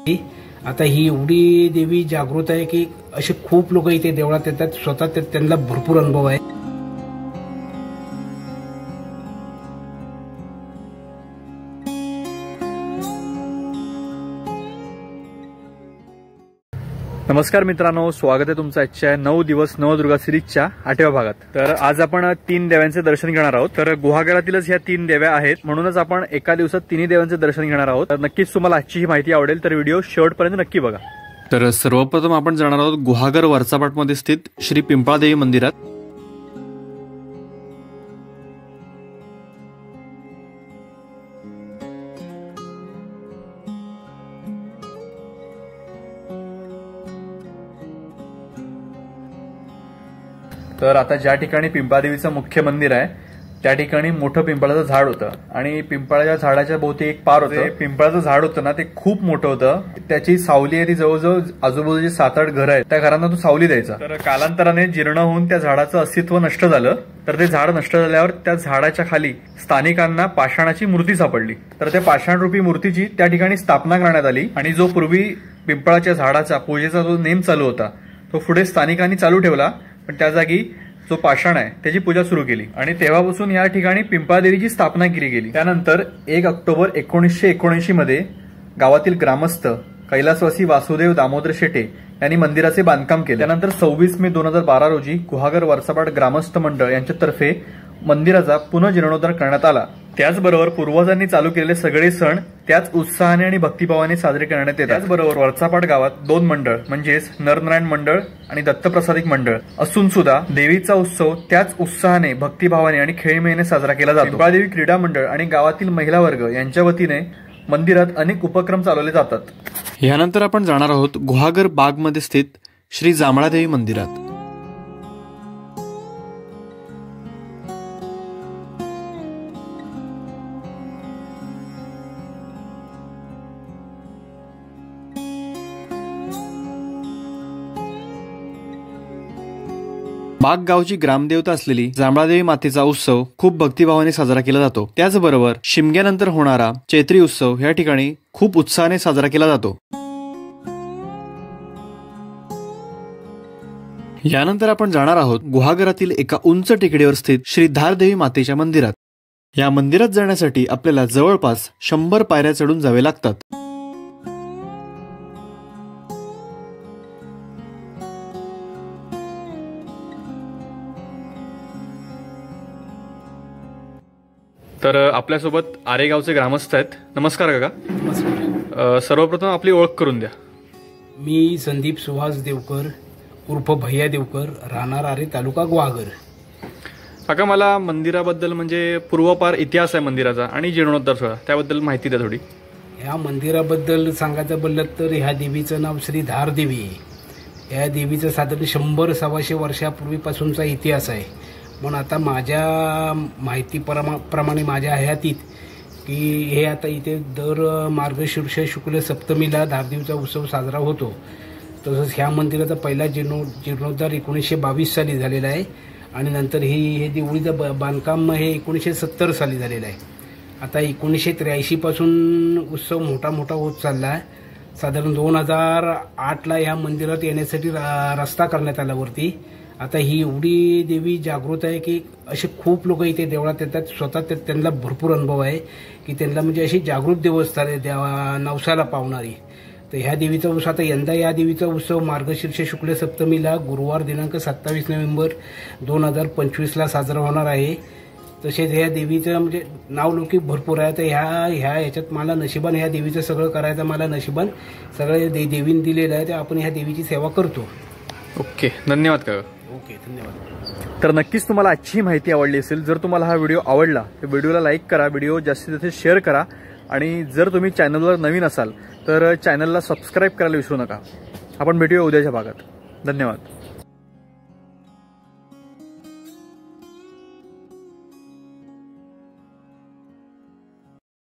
आता ही एवढी देवी जागृत आहे की असे खूप लोक इथे देवळात येतात, स्वतः त्यांना भरपूर अनुभव आहे। नमस्कार मित्रांनो, स्वागत आहे तुमचं आजच्या 9 दिवस नवदुर्गा सिरीजच्या 8व्या भागात। तर आज आपण 3 देव्यांचे दर्शन घेणार आहोत। तर गुहागरातीलच ह्या 3 देव्या आहेत, म्हणूनच आपण एका दिवसात 3 देवांचे दर्शन घेणार आहोत। तर नक्कीच तुम्हाला आजची ही माहिती आवडेल, तर व्हिडिओ शेवटपर्यंत नक्की बघा। तर सर्वप्रथम आपण जाणार आहोत गुहागर वरचापाटमध्ये स्थित श्री पिंपळादेवी मंदिरात। तर आता ज्या ठिकाणी पिंपळादेवीचं मुख्य मंदिर आहे त्या ठिकाणी मोठं पिंपळाचं झाड होतं आणि पिंपळाच्या झाडाच्या भोवती एक पार होतं। पिंपळाचं झाड होतं ना, ते खूप मोठं होतं। त्याची सावली आहे ती जवळजवळ आजूबाजूची 7-8 घरं आहेत, त्या घरांना तो सावली द्यायचा। तर कालांतराने जीर्ण होऊन त्या झाडाचं अस्तित्व नष्ट झालं। तर ते झाड नष्ट झाल्यावर त्या झाडाच्या खाली स्थानिकांना पाषाणाची मूर्ती सापडली। तर त्या पाषाणरूपी मूर्तीची त्या ठिकाणी स्थापना करण्यात आली आणि जो पूर्वी पिंपळाच्या झाडाचा पूजेचा जो नेम चालू होता तो पुढे स्थानिकांनी चालू ठेवला, पण त्या जागी जो पाषाण आहे त्याची पूजा सुरू केली आणि तेव्हापासून या ठिकाणी पिंपळादेवीची स्थापना केली गेली। त्यानंतर 1 ऑक्टोबर 1979 मध्ये गावातील ग्रामस्थ कैलासवासी वासुदेव दामोदर शेटे यांनी मंदिराचे बांधकाम केले। त्यानंतर 26 मे 2012 रोजी गुहागर वरचापाट ग्रामस्थ मंडळ यांच्यातर्फे मंदिराचा पुनर्जीर्णोद्धार करण्यात आला। त्याचबरोबर पूर्वजांनी चालू केलेले सगळे सण त्याच उत्साहाने आणि भक्तिभावाने साजरे करण्यात येतात। त्याचबरोबर वरचापाट गावात 2 मंडळ म्हणजेच नरनारायण मंडळ आणि दत्तप्रसादिक मंडळ असून सुद्धा देवीचा उत्सव त्याच उत्साहाने भक्तिभावाने आणि खेळीमेळीने साजरा केला जातो। पिंपळादेवी क्रीडा मंडळ आणि गावातील महिला वर्ग यांच्या वतीने मंदिरात अनेक उपक्रम चालवले जातात। यानंतर आपण जाणार आहोत गुहागर बागमध्ये स्थित श्री जांभळादेवी मंदिरात। बाग गावची ग्रामदेवता असलेली जांभळादेवी मातेचा उत्सव खूप भक्तिभावाने साजरा केला जातो। त्याचबरोबर शिमग्यानंतर होणारा चैत्री उत्सव या ठिकाणी खूप उत्साहाने साजरा केला जातो। यानंतर आपण जाणार आहोत गुहागरातील एका उंच टेकडीवर स्थित श्री धारदेवी मातेच्या मंदिरात। या मंदिरात जाण्यासाठी आपल्याला जवळपास 100 पायऱ्या चढून जावे लागतात। तर आपल्यासोबत आरेगावचे ग्रामस्थ आहेत। नमस्कार काका। नमस्कार। सर्वप्रथम आपली ओळख करून द्या। मी संदीप सुहास देवकर उर्फ भैया देवकर, राहणार आरे, तालुका गुहागर। काका, मला मंदिराबद्दल म्हणजे पूर्वपार इतिहास आहे मंदिराचा आणि जीर्णोद्धार सोहळा त्याबद्दल माहिती द्या थोडी। ह्या मंदिराबद्दल सांगायचं बोललं तर ह्या देवीचं नाव श्री धारदेवी आहे। या देवीचं साधारण 100-125 वर्षापूर्वीपासूनचा इतिहास आहे। पण आता माझ्या माहितीप्रमाणे माझ्या हयातीत की हे आता इथे दर मार्गशीर्ष शुक्ल सप्तमीला धारदेवीचा उत्सव साजरा होतो। तसंच ह्या मंदिराचा पहिला जीर्णोद्धार 1922 साली झालेला आहे आणि नंतर हे देवळीचं बांधकाम हे 1970 साली झालेलं आहे। आता 1983 पासून उत्सव मोठा होत चालला आहे। साधारण 2008ला ह्या मंदिरात येण्यासाठी रस्ता करण्यात आला वरती। आता ही एवढी देवी जागृत आहे की असे खूप लोक इथे देवळात येतात, स्वतः त्यांना भरपूर अनुभव आहे की त्यांना म्हणजे अशी जागृत देवस्थान आहे नवसाला पावणारी। तर ह्या देवीचा उत्सव आता यंदा या देवीचा उत्सव मार्गशीर्ष शुक्ल सप्तमीला गुरुवार दिनांक 27 नोव्हेंबर 2025ला साजरा होणार आहे। तसेच ह्या देवीचं म्हणजे नावलौकिक भरपूर आहे। तर ह्याच्यात मला नशिबान ह्या देवीचं सगळं करायचं मला नशिबान सगळं देवीने दिलेलं आहे। तर आपण ह्या देवीची सेवा करतो। ओके, धन्यवाद काका। ओके, धन्यवाद। तर नक्कीच तुम्हाला आजची माहिती आवडली असेल। जर तुम्हाला हा व्हिडिओ आवडला तर व्हिडिओला लाईक करा, व्हिडिओ जास्तीत जास्त शेअर करा आणि जर तुम्ही चॅनलवर नवीन असाल तर चॅनलला सबस्क्राईब करायला विसरू नका। आपण भेटूया उद्याच्या भागात। धन्यवाद।